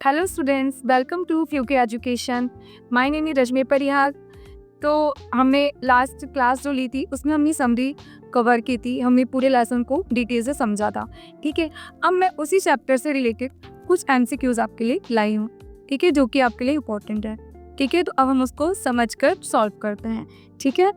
Hello students, welcome to फ्यूके education. My name is Rajni Parihar. तो हमने लास्ट क्लास जो ली थी उसमें हमने समरी कवर की थी, हमने पूरे लेसन को डिटेल से समझा था। ठीक है, अब मैं उसी चैप्टर से रिलेटेड कुछ एमसीक्यूज आपके लिए लाई हूँ, ठीक है, जो कि आपके लिए इम्पोर्टेंट है। ठीक है, तो अब हम उसको समझकर सॉल्व करते हैं। ठीक है,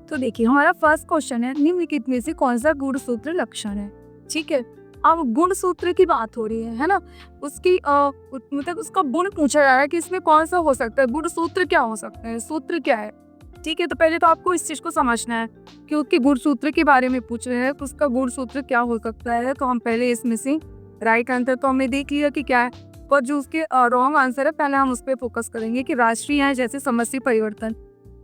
तो देखिए हमारा फर्स्ट क्वेश्चन है, निम्नलिखित में से कौन सा गुणसूत्र लक्षण है। ठीक है, अब गुण सूत्र की बात हो रही है ना, उसकी मतलब उसका गुण पूछा जा रहा है कि इसमें कौन सा हो सकता है, गुण सूत्र क्या हो सकता है, सूत्र क्या है। ठीक है, तो पहले तो आपको इस चीज को समझना है क्योंकि गुण सूत्र के बारे में पूछ रहे हैं, तो उसका गुण सूत्र क्या हो सकता है। तो हम पहले इसमें से राइट आंसर तो हमने देख लिया कि क्या है, पर जो उसके रॉन्ग आंसर है पहले हम उस पर फोकस करेंगे कि राष्ट्रीय है जैसे समष्टि परिवर्तन।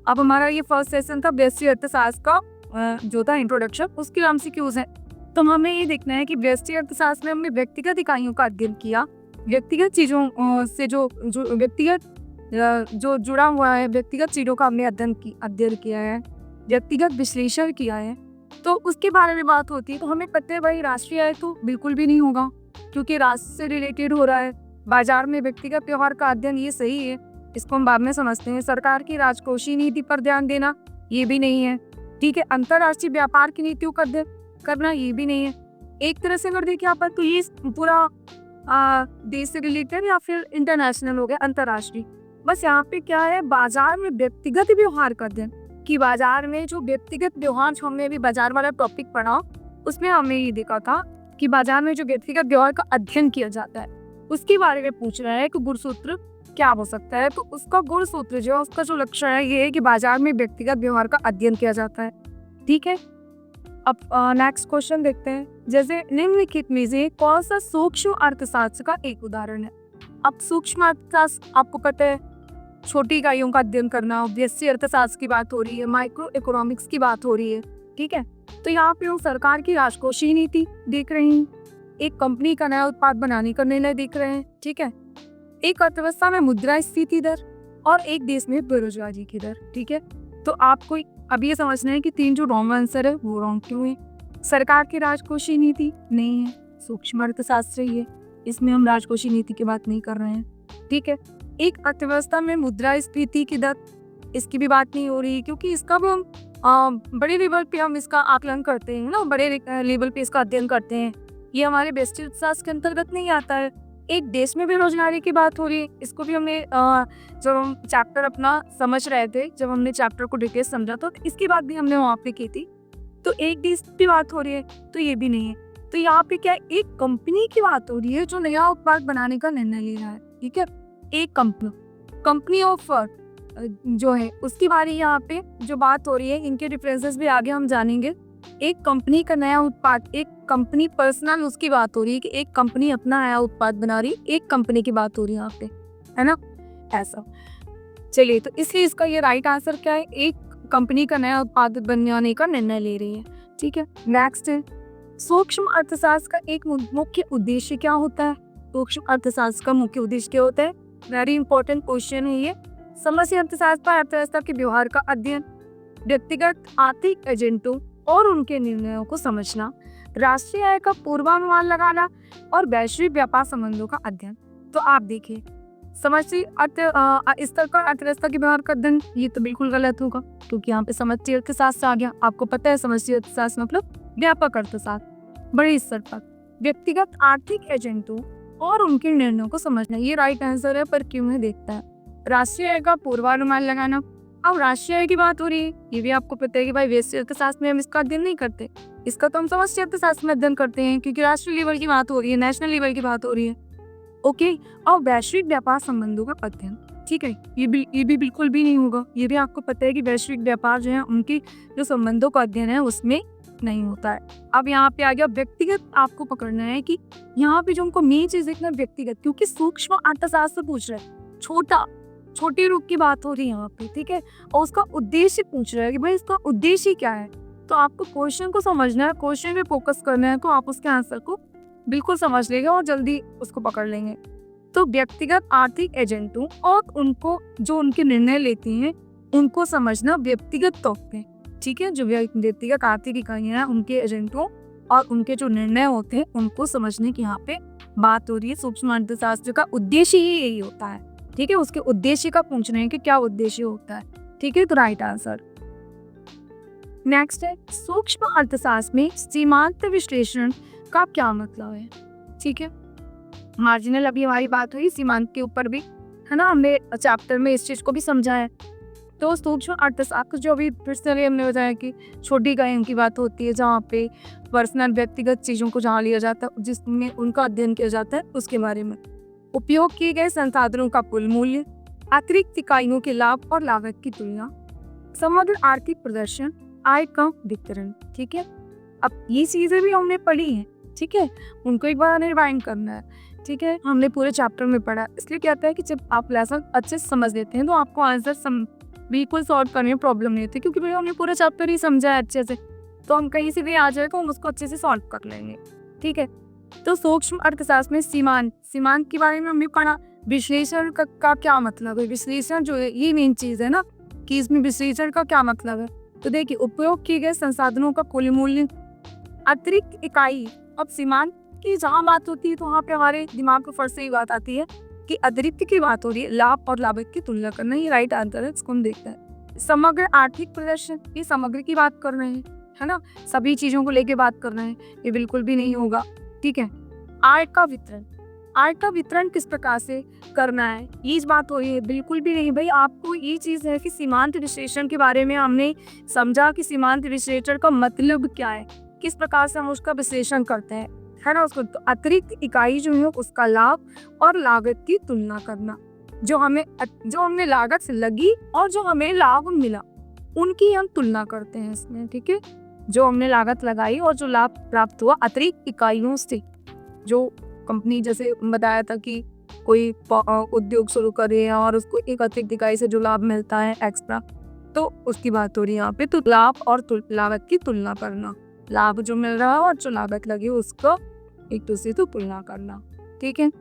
अब हमारा ये फर्स्ट सेशन था व्यष्टि अर्थशास्त्र का जो था इंट्रोडक्शन, उसके नाम से क्यूज है। तो हमें ये देखना है कि व्यष्टि अर्थशास्त्र में हमने व्यक्तिगत इकाइयों का अध्ययन किया, व्यक्तिगत चीजों से जो व्यक्तिगत जो जुड़ा हुआ है, व्यक्तिगत चीजों का हमने अध्ययन किया है, व्यक्तिगत विश्लेषण किया है, तो उसके बारे में बात होती है। तो हमें पता है भाई राष्ट्रीय आय तो बिल्कुल भी नहीं होगा क्योंकि राष्ट्र से रिलेटेड हो रहा है। बाजार में व्यक्तिगत व्यवहार का अध्ययन ये सही है, इसको हम बाद में समझते हैं। सरकार की राजकोषीय नीति पर ध्यान देना ये भी नहीं है। ठीक है, अंतरराष्ट्रीय व्यापार की नीतियों का अध्ययन करना ये भी नहीं है। एक तरह से अगर देखिए आप तो ये पूरा देश से रिलेटेड या फिर इंटरनेशनल हो गया, अंतरराष्ट्रीय। बस यहाँ पे क्या है, बाजार में व्यक्तिगत व्यवहार का अध्ययन, कि बाजार में जो व्यक्तिगत व्यवहार, जो हमने अभी बाजार वाला टॉपिक पढ़ा उसमें हमने ये देखा था कि बाजार में जो व्यक्तिगत व्यवहार का अध्ययन किया जाता है उसके बारे में पूछ रहा है कि गुणसूत्र क्या हो सकता है। तो उसका गुण सूत्र जो है, उसका जो लक्ष्य है ये है कि बाजार में व्यक्तिगत व्यवहार का अध्ययन किया जाता है। ठीक है, अब नेक्स्ट क्वेश्चन देखते हैं, जैसे निम्नलिखित में से कौन सा सूक्ष्म अर्थशास्त्र का एक उदाहरण है। अब सूक्ष्म अर्थशास्त्र आपको पता है, छोटी इकाइयों का अध्ययन करना, व्यष्टि अर्थशास्त्र की बात हो रही है, माइक्रो इकोनॉमिक्स की बात हो रही है। ठीक है, तो यहाँ पे हम सरकार की राजकोषीय नीति देख रहे हैं, एक कंपनी का नया उत्पाद बनाने का निर्णय देख रहे हैं। ठीक है, एक अर्थव्यवस्था में मुद्रास्फीति दर और एक देश में बेरोजगारी की दर। ठीक है, तो आपको अब ये समझना है कि तीन जो रॉन्ग आंसर है वो रॉन्ग क्यों है। सरकार की राजकोषीय नीति नहीं है, सूक्ष्म अर्थशास्त्र ही है, इसमें हम राजकोषीय नीति की बात नहीं कर रहे हैं। ठीक है, एक अर्थव्यवस्था में मुद्रास्फीति की दर, इसकी भी बात नहीं हो रही क्योंकि इसका भी हम बड़े लेवल पे हम इसका आकलन करते हैं ना, बड़े लेवल पे इसका अध्ययन करते हैं, ये हमारे व्यष्टि अर्थशास्त्र के अंतर्गत नहीं आता है। एक देश में बेरोजगारी की बात हो रही है, इसको भी हमने जब हम चैप्टर अपना समझ रहे थे, जब हमने चैप्टर को डिटेल समझा तो इसकी बात भी हमने वहाँ पे की थी। तो एक देश की बात हो रही है तो ये भी नहीं है। तो यहाँ पे क्या है, एक कंपनी की बात हो रही है जो नया उत्पाद बनाने का निर्णय ले रहा है। ठीक है, एक कंपनी ऑफ जो है उसकी बारे यहाँ पे जो बात हो रही है, इनके डिफरेंसेस भी आगे हम जानेंगे। एक कंपनी का नया उत्पाद, एक कंपनी पर्सनल, उसकी बात हो रही है कि एक कंपनी अपना नया उत्पाद बना रही है, एक कंपनी की बात हो रही है यहाँ पे, है ना, ऐसा। चलिए, तो इसलिए इसका ये राइट आंसर क्या है, एक कंपनी का नया उत्पाद बनाने का निर्णय ले रही है। ठीक है, नेक्स्ट है, सूक्ष्म अर्थशास्त्र का एक मुख्य उद्देश्य क्या होता है। सूक्ष्म अर्थशास्त्र का मुख्य उद्देश्य क्या होता है, वेरी इंपॉर्टेंट क्वेश्चन है ये। समष्टि अर्थशास्त्र पर अर्थव्यवस्था के व्यवहार का अध्ययन, व्यक्तिगत आर्थिक एजेंटों और उनके निर्णयों को समझना, राष्ट्रीय आय का पूर्वानुमान लगाना और वैश्विक व्यापार संबंधों का अध्ययन। तो आप देखिए, समष्टि स्तर का अर्थव्यवस्था के व्यवहार का अध्ययन, ये तो बिल्कुल गलत होगा क्योंकि यहाँ पे समष्टि अर्थशास्त्र आ गया। आपको पता है समष्टि अर्थशास्त्र मतलब व्यापक अर्थशास्त्र, बड़े स्तर पर व्यक्तिगत आर्थिक एजेंटों और उनके निर्णयों को समझना, ये राइट आंसर है। पर क्यों है देखता है, राष्ट्रीय आय का पूर्वानुमान लगाना। अब राष्ट्रीय आय की बात हो रही है, ये भी आपको पता है कि भाई व्यष्टि अर्थशास्त्र में हम इसका अध्ययन नहीं करते, इसका तो हम समष्टि अर्थशास्त्र में अध्ययन करते हैं क्योंकि राष्ट्रीय लेवल की बात हो रही है, नेशनल लेवल की बात हो रही है। ओके, और वैश्विक व्यापार संबंधों का अध्ययन, ठीक है, ये भी बिल्कुल भी नहीं होगा। ये भी आपको पता है कि वैश्विक व्यापार जो है उनके जो संबंधों का अध्ययन है उसमें नहीं होता है। अब यहाँ पे आ गया व्यक्तिगत, आपको पकड़ना है कि यहाँ पे जो उनको मेन चीज देखना व्यक्तिगत, क्योंकि सूक्ष्म अर्थशास्त्र पूछ रहे हैं, छोटे रूप की बात हो रही है यहाँ पे। ठीक है, और उसका उद्देश्य पूछ रहा है कि भाई इसका उद्देश्य क्या है। तो आपको क्वेश्चन को समझना है, क्वेश्चन पे फोकस करना है, तो आप उसके आंसर को बिल्कुल समझ लेंगे और जल्दी उसको पकड़ लेंगे। तो व्यक्तिगत आर्थिक एजेंटों और उनको जो उनके निर्णय लेते हैं उनको समझना व्यक्तिगत तौर पे। ठीक है, जो व्यक्तिगत आर्थिक इकाइयां हैं उनके एजेंटों और उनके जो निर्णय होते हैं उनको समझने की यहाँ पे बात हो रही है। सूक्ष्म अर्थशास्त्र का उद्देश्य ही यही होता है, ठीक है। उसके उद्देश्य का पूछ रहे हैं कि क्या उद्देश्य होता है, ठीक है। तो राइट आंसर। नेक्स्ट है, सूक्ष्म अर्थशास्त्र में सीमांत विश्लेषण का क्या मतलब है, ठीक है। मार्जिनल अभी हमारी बात हुई सीमांत के ऊपर भी, है ना, हमने चैप्टर में इस चीज को भी समझा है। तो सूक्ष्म अर्थशास्त्र जो अभी फिर से हमने बताया कि छोटी इकाइयों की बात होती है, जहाँ पे पर्सनल व्यक्तिगत चीजों को जहाँ लिया जाता है, जिसमें उनका अध्ययन किया जाता है, उसके बारे में। उपयोग किए गए संसाधनों का कुल मूल्य, अतिरिक्त इकाइयों के लाभ और लागत की तुलना, समग्र आर्थिक प्रदर्शन, आय का वितरण, ठीक है। अब ये चीजें भी हमने पढ़ी हैं, ठीक है, उनको एक बार रिवाइंड करना है, ठीक है। हमने पूरे चैप्टर में पढ़ा, इसलिए कहता है कि जब आप लेसन अच्छे से समझ लेते हैं तो आपको आंसर बिल्कुल सॉल्व करने में प्रॉब्लम नहीं होती, क्योंकि भाई हमने पूरा चैप्टर ही समझा है अच्छे से, तो हम कहीं से भी आ जाए तो हम उसको अच्छे से सॉल्व कर लेंगे, ठीक है। तो सूक्ष्म अर्थशास्त्र में सीमांत के बारे में हमने पढ़ा। विश्लेषण का क्या मतलब है, विश्लेषण जो है ये मेन चीज है ना, कि इसमें विश्लेषण का क्या मतलब है। तो देखिए, उपयोग किए गए संसाधनों का कुल मूल्य, अतिरिक्त इकाई। अब सीमांत की जहाँ बात होती है तो वहाँ पे हमारे दिमाग को फर्स्ट से ही बात आती है कि अतिरिक्त की बात हो रही है, लाभ और लागत की तुलना करना, ये राइट आंसर है, इसको हम देखते हैं। समग्र आर्थिक प्रदर्शन, ये समग्र की बात कर रहे हैं, है ना, सभी चीजों को लेके बात कर रहे हैं, ये बिल्कुल भी नहीं होगा, ठीक है। आय का वितरण, आय का वितरण किस प्रकार से करना है, ये बात हो रही है, बिल्कुल भी नहीं। भाई आपको ये चीज है कि सीमांत विश्लेषण के बारे में हमने समझा कि सीमांत विश्लेषण का मतलब क्या है, किस प्रकार से हम उसका विश्लेषण करते हैं, है ना। उसको तो अतिरिक्त इकाई जो है उसका लाभ और लागत की तुलना करना, जो हमें लागत से लगी और जो हमें लाभ मिला उनकी हम तुलना करते हैं इसमें, ठीक है। जो हमने लागत लगाई और जो लाभ प्राप्त हुआ अतिरिक्त इकाइयों से, जो कंपनी जैसे बताया था कि कोई उद्योग शुरू करे और उसको एक अतिरिक्त इकाई से जो लाभ मिलता है एक्स्ट्रा, तो उसकी बात हो रही है यहाँ पे। तो लाभ और लागत की तुलना करना, लाभ जो मिल रहा है और जो लागत लगी उसको एक दूसरे से तुलना करना, ठीक है।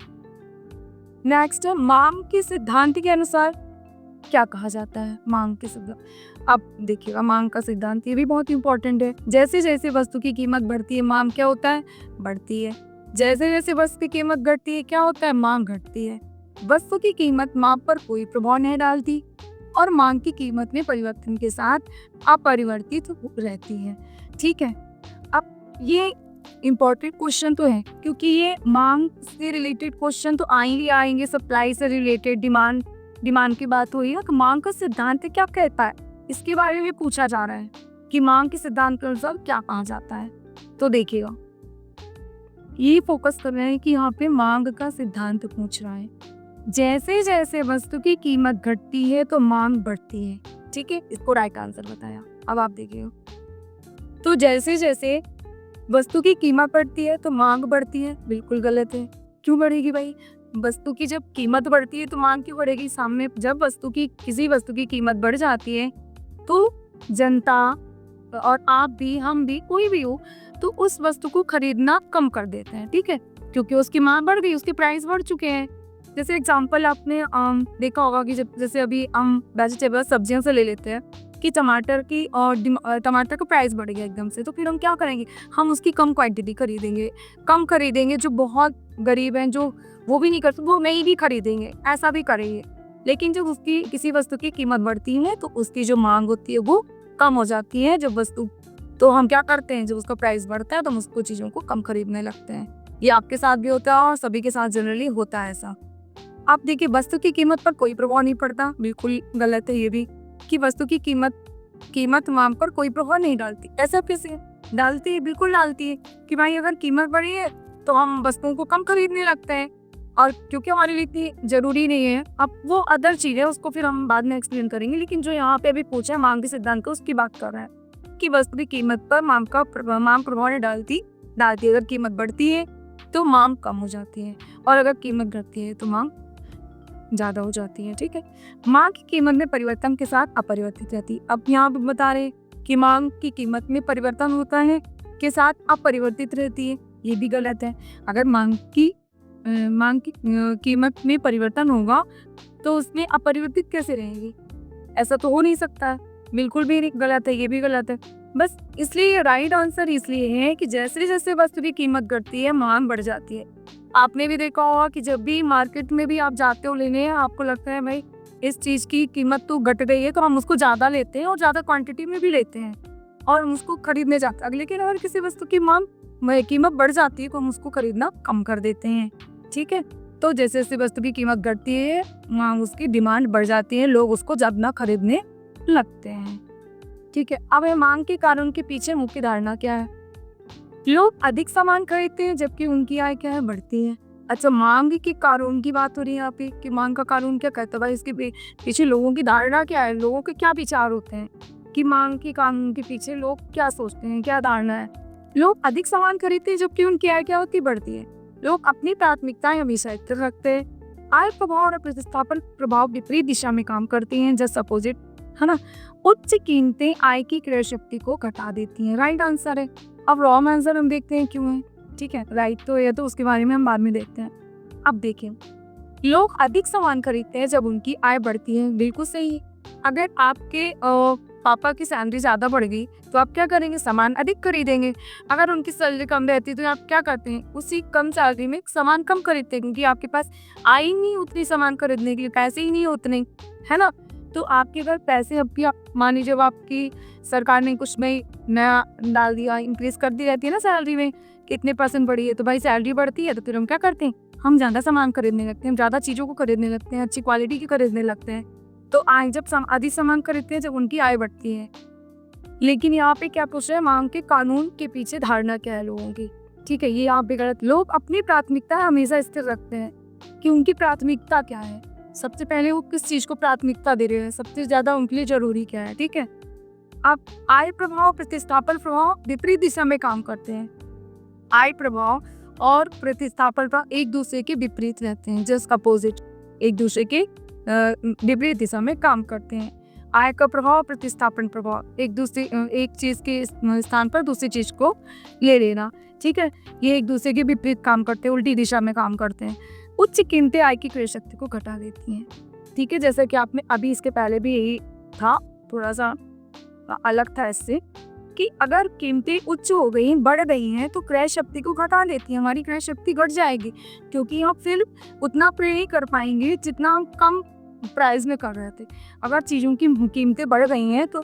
नेक्स्ट है, मांग के सिद्धांत के अनुसार क्या कहा जाता है। मांग के सिद्धांत, अब देखिएगा, मांग का सिद्धांत ये भी बहुत इंपॉर्टेंट है। जैसे जैसे वस्तु की कीमत बढ़ती है, मांग क्या होता है, बढ़ती है। जैसे जैसे वस्तु की कीमत घटती है, क्या होता है, मांग घटती है। वस्तु की कीमत मांग पर कोई प्रभाव नहीं डालती और मांग की कीमत में परिवर्तन के साथ अपरिवर्तित रहती है, ठीक है। अब ये इम्पोर्टेंट क्वेश्चन तो है, क्योंकि ये मांग से रिलेटेड क्वेश्चन तो आएंगे, सप्लाई से रिलेटेड, डिमांड की बात हुई है। तो मांग का सिद्धांत क्या कहता है, इसके बारे में पूछा जा रहा है कि मांग के सिद्धांत के अनुसार क्या कहा जाता है। तो देखिएगा, ये फोकस कर रहे हैं कि यहाँ पे मांग का सिद्धांत पूछ रहा है। जैसे जैसे वस्तु की कीमत घटती है तो मांग बढ़ती है, ठीक है, इसको राइट आंसर बताया। अब आप देखिएगा, तो जैसे जैसे वस्तु की कीमत बढ़ती है तो मांग बढ़ती है, बिल्कुल गलत है। क्यों बढ़ेगी भाई, वस्तु की जब कीमत बढ़ती है तो मांग क्यों बढ़ेगी। सामने जब किसी वस्तु की कीमत बढ़ जाती है तो जनता और आप भी, हम भी, कोई भी हो, तो उस वस्तु को खरीदना कम कर देते हैं, ठीक है, क्योंकि उसकी मांग बढ़ गई, उसके प्राइस बढ़ चुके हैं। जैसे एग्जांपल आपने देखा होगा कि जैसे अभी हम वेजिटेबल सब्जियों से ले लेते हैं कि टमाटर का प्राइस बढ़ गया एकदम से, तो फिर हम क्या करेंगे, हम उसकी कम क्वांटिटी खरीदेंगे। जो बहुत गरीब हैं, जो वो भी नहीं करते, वो नहीं भी खरीदेंगे, ऐसा भी करेंगे। लेकिन जब उसकी किसी वस्तु की कीमत बढ़ती है तो उसकी जो मांग होती है वो कम हो जाती है। जब वस्तु, तो हम क्या करते हैं, जब उसका प्राइस बढ़ता है तो हम उसको चीज़ों को कम खरीदने लगते हैं। ये आपके साथ भी होता है और सभी के साथ जनरली होता है ऐसा। आप देखिए, वस्तु की कीमत पर कोई प्रभाव नहीं पड़ता, बिल्कुल गलत है ये भी, कि वस्तु की कीमत मांग पर कोई प्रभाव नहीं डालती। ऐसा कैसे डालती है, बिल्कुल डालती है कि भाई अगर कीमत बढ़ी है तो हम वस्तुओं को कम खरीदने लगते हैं, और क्योंकि हमारे लिए इतनी जरूरी नहीं है। अब वो अदर चीज है, उसको फिर हम बाद में एक्सप्लेन करेंगे। लेकिन जो यहाँ पे अभी पूछा है मांग के सिद्धांत को, उसकी बात कर रहा है कि वस्तु की कीमत पर मांग प्रभाव नहीं डालती। अगर कीमत बढ़ती है तो मांग कम हो जाती है, और अगर कीमत घटती है तो मांग ज्यादा हो जाती है, ठीक है। मांग की कीमत में परिवर्तन के साथ अपरिवर्तित रहती है। अब यहाँ पे बता रहे कि मांग की कीमत में परिवर्तन होता है के साथ अपरिवर्तित रहती है, ये भी गलत है। अगर मांग की कीमत में परिवर्तन होगा तो उसमें अपरिवर्तित कैसे रहेगी, ऐसा तो हो नहीं सकता, बिल्कुल भी गलत है, ये भी गलत है। बस इसलिए राइट आंसर इसलिए है कि जैसे जैसे वस्तु की कीमत घटती है मांग बढ़ जाती है। आपने भी देखा होगा कि जब भी मार्केट में भी आप जाते हो लेने, आपको लगता है भाई इस चीज़ की कीमत तो घट गई है, तो हम उसको ज़्यादा लेते हैं और ज़्यादा क्वांटिटी में भी लेते हैं और हम उसको खरीदने जाते हैं। लेकिन अगर किसी वस्तु की कीमत बढ़ जाती है तो हम उसको खरीदना कम कर देते हैं। ठीक है, तो जैसे जैसे वस्तु की कीमत घटती है वहाँ उसकी डिमांड बढ़ जाती है, लोग उसको ज़्यादा खरीदने लगते हैं। ठीक है, अब ये मांग के कारण के पीछे मुख्य धारणा क्या है? लोग अधिक सामान खरीदते हैं जबकि उनकी आय क्या है, बढ़ती है। अच्छा, मांग के कानून की बात हो रही है यहाँ पे कि मांग का कानून क्या कहता है भाई, इसके पीछे लोगों की धारणा क्या है, लोगों के क्या विचार होते हैं कि मांग के कानून के पीछे लोग क्या सोचते हैं, क्या धारणा है। लोग अधिक सामान खरीदते हैं जबकि उनकी आय क्या होती, बढ़ती है। लोग अपनी प्राथमिकताएं हमेशा स्थिर रखते हैं। आय प्रभाव और प्रतिस्थापन प्रभाव विपरीत दिशा में काम करती हैं, जस्ट अपोजिट, है ना। उच्च कीमतें आय की क्रय शक्ति को घटा देती हैं, राइट आंसर है। अब रॉन्ग आंसर हम देखते हैं क्यों है। ठीक है, राइट तो ये तो उसके बारे में हम बाद में देखते हैं। अब देखिए, लोग अधिक सामान खरीदते हैं जब उनकी आय बढ़ती है, बिल्कुल सही है। अगर आपके पापा की सैलरी ज़्यादा बढ़ गई तो आप क्या करेंगे, सामान अधिक खरीदेंगे। अगर उनकी सैलरी कम रहती तो आप क्या करते हैं, उसी कम सैलरी में सामान कम खरीदते हैं, क्योंकि आपके पास आय ही नहीं उतनी सामान खरीदने के लिए, पैसे ही नहीं उतने, है ना। तो आपके अगर पैसे अब भी मान लीजिए जब आपकी सरकार ने कुछ में नया डाल दिया, इंक्रीज कर दी रहती है ना सैलरी में, कितने % बढ़ी है, तो भाई सैलरी बढ़ती है तो फिर हम क्या करते हैं, हम ज़्यादा सामान खरीदने लगते हैं, ज़्यादा चीज़ों को खरीदने लगते हैं, अच्छी क्वालिटी की खरीदने लगते हैं। तो आय जब अधिक सामान खरीदते हैं जब उनकी आय बढ़ती है। लेकिन यहाँ पे क्या पूछ रहे हैं, मांग के कानून के पीछे धारणा क्या है लोगों की। ठीक है, ये यहाँ पे गलत। लोग अपनी प्राथमिकता हमेशा स्थिर रखते हैं कि उनकी प्राथमिकता क्या है, सबसे पहले वो किस चीज को प्राथमिकता दे रहे हैं, सबसे ज्यादा उनके लिए जरूरी क्या है। ठीक है, अब आय प्रभाव प्रतिस्थापन प्रभाव विपरीत दिशा में काम करते हैं। आय प्रभाव और प्रतिस्थापन प्रभाव एक दूसरे के विपरीत रहते हैं, जस्ट अपोजिट, एक दूसरे के विपरीत दिशा में काम करते हैं। आय का प्रभाव, प्रतिस्थापन प्रभाव, एक चीज के स्थान पर दूसरी चीज को ले लेना। ठीक है, ये एक दूसरे के विपरीत काम करते हैं, उल्टी दिशा में काम करते हैं। उच्च कीमतें आय की क्रय शक्ति को घटा देती हैं। ठीक है, जैसा कि आपने अभी इसके पहले भी यही था, थोड़ा सा अलग था इससे, कि अगर कीमतें उच्च हो गई, बढ़ गई हैं तो क्रय शक्ति को घटा देती है, हमारी क्रय शक्ति घट जाएगी, क्योंकि हम फिर उतना क्रय नहीं कर पाएंगे जितना हम कम प्राइस में कर रहे थे। अगर चीज़ों की कीमतें बढ़ गई हैं तो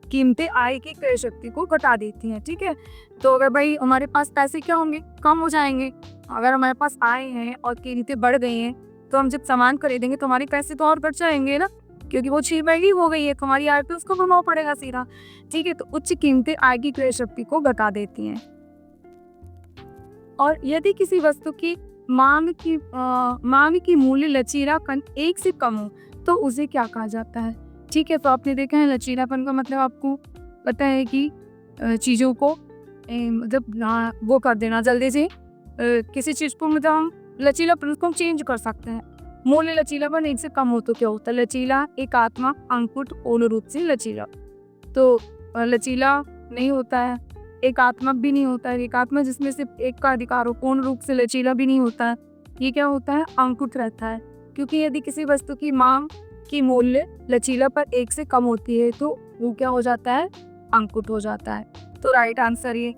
कीमतें आय की क्रय शक्ति को घटा देती हैं। ठीक है, तो अगर भाई हमारे पास पैसे क्या होंगे, कम हो जाएंगे। अगर हमारे पास आय है और कीमतें बढ़ गई हैं तो हम जब सामान खरीदेंगे तो हमारे पैसे तो और बढ़ जाएंगे ना, क्योंकि वो चीज महंगी हो गई है तो हमारी आय पे उसको प्रभाव पड़ेगा सीधा। ठीक है, तो उच्च कीमतें आय की क्रय शक्ति को घटा देती हैं। और यदि किसी वस्तु की मांग की मूल्य लचीलापन 1 से कम हो तो उसे क्या कहा जाता है। ठीक है, तो आपने देखा है लचीलापन का मतलब आपको पता है कि चीज़ों को मतलब वो कर देना जल्दी से, किसी चीज़ को मतलब हम लचीलापन उसको चेंज कर सकते हैं। मूल्य लचीलापन 1 से कम हो तो क्या होता है, लचीला, एकात्मक, अंकुट, पूर्ण रूप से लचीला। तो लचीला नहीं होता है, एकात्मक भी नहीं होता है, एकात्मक जिसमें सिर्फ एक का अधिकार हो, पूर्ण रूप से लचीला भी नहीं होता है। ये क्या होता है, अंकुट रहता है, क्योंकि यदि किसी वस्तु की मांग की मूल्य लचीला पर 1 से कम होती है तो वो क्या हो जाता है, अंकुट हो जाता है। तो राइट आंसर ये।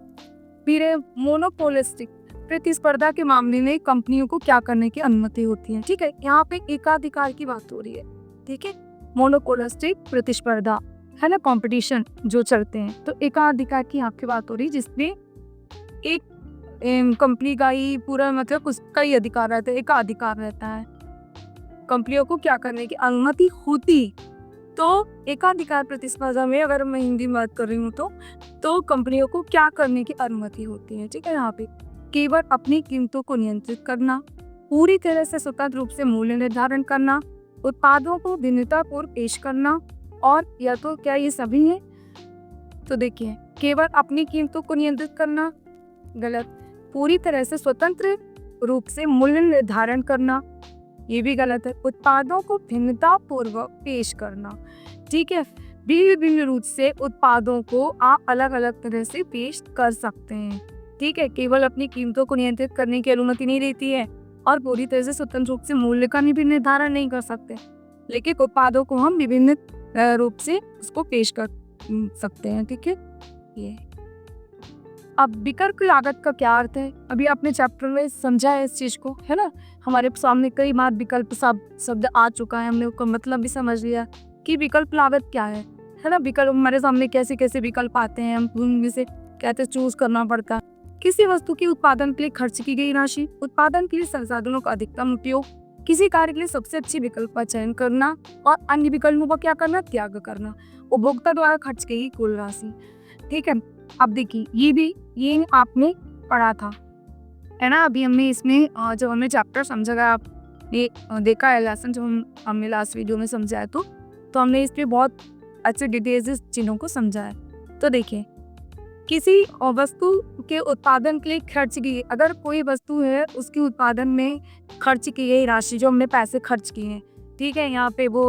फिर मोनोपोलिस्टिक, प्रतिस्पर्धा के मामले में कंपनियों को क्या करने की अनुमति होती है। ठीक है, यहाँ पे एकाधिकार की बात हो रही है। ठीक है, मोनोपोलिस्टिक प्रतिस्पर्धा है ना, कंपटीशन जो चलते हैं, तो एकाधिकार की आपकी बात हो रही है जिसमें एक कंपनी का ही पूरा मतलब उसका ही अधिकार रहता है, एकाधिकार रहता है। कंपनियों को क्या करने की अनुमति होती, तो एकाधिकार प्रतिस्पर्धा में अगर मैं हिंदी में बात कर रही हूँ तो कंपनियों को क्या करने की अनुमति होती है। ठीक है, यहाँ पे केवल अपनी कीमतों को नियंत्रित करना, पूरी तरह से स्वतंत्र रूप से मूल्य निर्धारण करना, उत्पादों को भिन्नतापूर्व पेश करना, और या तो क्या ये सभी है। तो देखिए, केवल अपनी कीमतों को नियंत्रित करना गलत, पूरी तरह से स्वतंत्र रूप से मूल्य निर्धारण करना ये भी गलत है, उत्पादों को भिन्नतापूर्वक पेश करना। ठीक है, विभिन्न रूप से उत्पादों को आप अलग अलग तरह से पेश कर सकते हैं। ठीक है, केवल अपनी कीमतों को नियंत्रित करने की अनुमति नहीं देती है और पूरी तरह से स्वतंत्र रूप से मूल्य का भी निर्धारण नहीं कर सकते, लेकिन उत्पादों को हम विभिन्न रूप से उसको पेश कर सकते हैं। ठीक है, ये अब विकल्प लागत का क्या अर्थ है, अभी आपने चैप्टर में समझा है इस चीज को, है ना। हमारे सामने कई बार विकल्प शब्द आ चुका है, हमने उसका मतलब भी समझ लिया कि विकल्प लागत क्या है ना। विकल्प हमारे सामने कैसे कैसे विकल्प आते हैं, हम उनमें से कैसे चूज करना पड़ता है। किसी वस्तु के उत्पादन के लिए खर्च की गई राशि, उत्पादन के लिए संसाधनों का अधिकतम उपयोग, किसी कार्य के लिए सबसे अच्छे विकल्प का चयन करना और अन्य विकल्पों का क्या करना, त्याग करना, उपभोक्ता द्वारा खर्च की गई कुल राशि। ठीक है, अब देखिए ये आपने पढ़ा था, है ना। अभी हमने इसमें जब हमने चैप्टर समझा, आपने देखा है लेसन जो हमने लास्ट वीडियो में समझाया, तो हमने इस पे बहुत अच्छे डिटेल्स इस चीज़ों को समझा है। तो देखिए, किसी वस्तु के उत्पादन के लिए खर्च की, अगर कोई वस्तु है उसके उत्पादन में खर्च की गई राशि, जो हमने पैसे खर्च किए हैं, ठीक है, यहाँ पे वो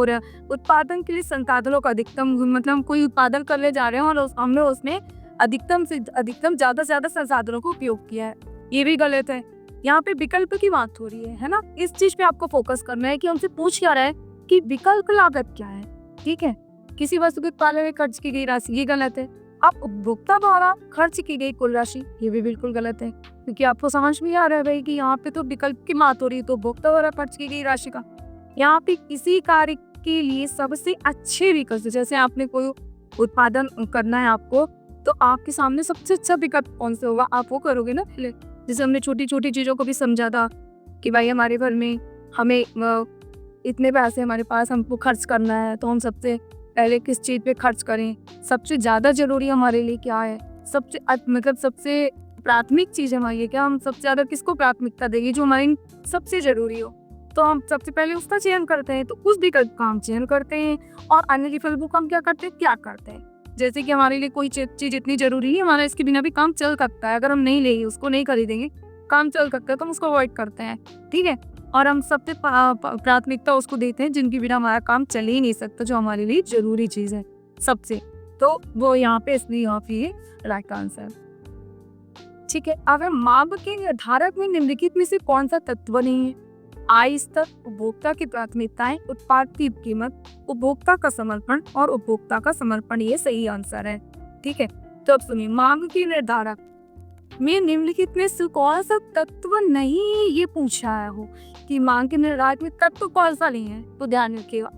उत्पादन के लिए संसाधनों का अधिकतम, मतलब कोई उत्पादन करने जा रहे हैं और हमने उसमें अधिकतम से अधिकतम ज़्यादा से ज़्यादा संसाधनों को उपयोग किया है, ये भी गलत है। यहाँ पे विकल्प की बात हो रही है ना। इस चीज़ पे आपको फोकस करना है कि हमसे पूछ क्या रहा है कि विकल्प लागत क्या है। ठीक है, किसी वस्तु के उत्पादन में खर्च की गई राशि, ये गलत है। अब उपभोक्ता द्वारा खर्च की गई कुल राशि, ये भी बिल्कुल गलत है, क्योंकि आपको समझ में आ रहा है भाई कि यहाँ पे तो विकल्प की बात हो रही है, तो उपभोक्ता द्वारा खर्च की गई राशि का यहाँ पे किसी कार्य के लिए सबसे अच्छे विकल्प, जैसे आपने कोई उत्पादन करना है आपको, तो आपके सामने सबसे अच्छा विकल्प कौन सा होगा, आप वो करोगे ना पहले। जैसे हमने छोटी छोटी चीज़ों को भी समझा था कि भाई हमारे घर में हमें इतने पैसे हमारे पास, हमको खर्च करना है, तो हम सबसे पहले किस चीज़ पे खर्च करें, सबसे ज़्यादा ज़रूरी हमारे लिए क्या है, सबसे मतलब सबसे प्राथमिक चीज़ हमारी है क्या, हम सबसे ज़्यादा किसको प्राथमिकता देंगे, जो हमारी सबसे ज़रूरी हो, तो हम सबसे पहले उसका चयन करते हैं। तो उस विकल्प का हम चयन करते हैं और अन्य विकल्पों का हम क्या करते हैं, त्याग करते हैं। जैसे कि हमारे लिए कोई चीज़ इतनी ज़रूरी है, हमारा इसके बिना भी काम चल सकता है, अगर हम नहीं लेंगे, उसको नहीं खरीदेंगे, काम चल सकता है, तो हम उसको अवॉइड करते हैं। ठीक है, और हम सबसे प्राथमिकता उसको देते हैं जिनकी बिना हमारा काम चल ही नहीं सकता, जो हमारे लिए जरूरी चीज़ है सबसे, तो वो यहाँ पे, इसलिए यहाँ पे ये राइट आंसर। ठीक है, अगर मांग के निर्धारक में निम्नलिखित में से कौन सा तत्व नहीं है, आय स्तर, उपभोक्ता की प्राथमिकताएं, उत्पाद की कीमत, उपभोक्ता का समर्पण और उपभोक्ता का समर्पण, ये सही आंसर है। ठीक है, तो अब सुनिए, मांग के निर्धारक में निम्नलिखित में से कौन सा तत्व नहीं, ये पूछा है हो कि मांग के निर्धारक में तत्व कौन सा नहीं है, तो ध्यान रखिएगा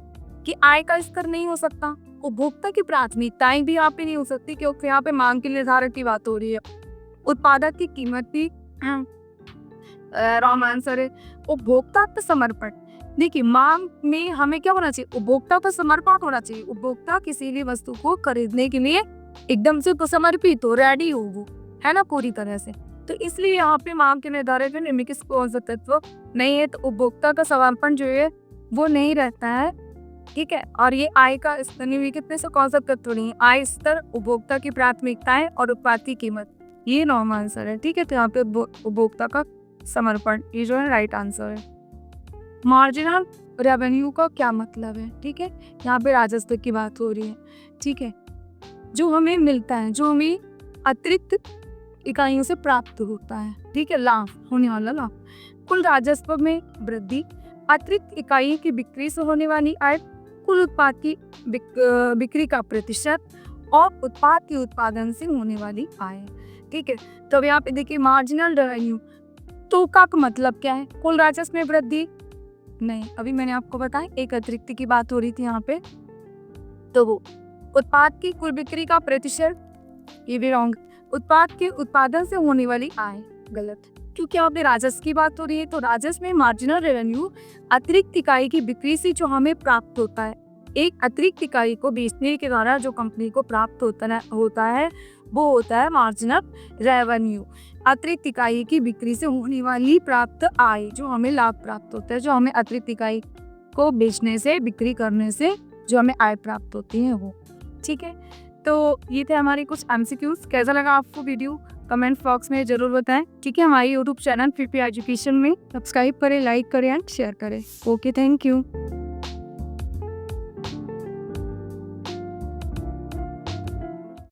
कि आय का स्तर नहीं हो सकता, उपभोक्ता की प्राथमिकताएं भी यहाँ पे नहीं हो सकती, क्योंकि यहाँ पे मांग के निर्धारक की बात हो रही है। उत्पादक की कीमत भी रॉन्ग आंसर है। उपभोक्ता का समर्पण, देखिए मांग में हमें क्या होना चाहिए, उपभोक्ता का समर्पण होना चाहिए। उपभोक्ता किसी भी वस्तु को खरीदने के लिए एकदम से समर्पित हो, रेडी हो, वो है ना, पूरी तरह से। तो इसलिए यहाँ पे मांग के निर्धारक में निम्नलिखित कौन सा तत्व नहीं है, तो उपभोक्ता का समर्पण जो है वो नहीं रहता है। ठीक है, और ये आय का स्तर, निम्नलिखित में से कौन सा तत्व नहीं है, आय स्तर, उपभोक्ता की प्राथमिकताएं और उत्पाद की कीमत, ये रॉन्ग आंसर है। ठीक है, तो यहाँ पे उपभोक्ता का समर्पण, ये जो है राइट आंसर है। मार्जिनल रेवेन्यू का क्या मतलब है, ठीक है, यहाँ पे राजस्व की बात हो रही है। ठीक है, जो हमें मिलता है, जो हमें अतिरिक्त इकाइयों से प्राप्त होता है, ठीक है, लाभ, होने वाला लाभ, कुल राजस्व में वृद्धि, अतिरिक्त इकाई की बिक्री से होने वाली आय, कुल उत्पाद की बिक्री का प्रतिशत और उत्पाद के उत्पादन से होने वाली आय। ठीक है, तो यहाँ पे देखिए मार्जिनल रेवेन्यू, तो का मतलब क्या है, कुल राजस्व में वृद्धि नहीं, अभी मैंने आपको बताया एक अतिरिक्त की बात हो रही थी यहाँ पे, तो वो उत्पाद की कुल बिक्री का प्रतिशत, ये भी रॉन्ग, उत्पाद के उत्पादन से होने वाली आय, गलत, क्योंकि यहाँ पे राजस्व की बात हो रही है, तो राजस्व में मार्जिनल रेवेन्यू अतिरिक्त इकाई की बिक्री से जो हमें प्राप्त होता है, एक अतिरिक्त इकाई को बेचने के द्वारा जो कंपनी को प्राप्त होता है वो होता है मार्जिनल रेवेन्यू। अतिरिक्त इकाई की बिक्री से होने वाली प्राप्त आय, जो हमें लाभ प्राप्त होता है, जो हमें अतिरिक्त इकाई को बेचने से, बिक्री करने से जो हमें आय प्राप्त होती है वो। ठीक है, तो ये थे हमारे कुछ MCQs। कैसा लगा आपको वीडियो, कमेंट बॉक्स में जरूर बताएं। ठीक है, हमारी YouTube चैनल FIFI एजुकेशन में सब्सक्राइब करें, लाइक करें एंड शेयर करें। Okay, thank you.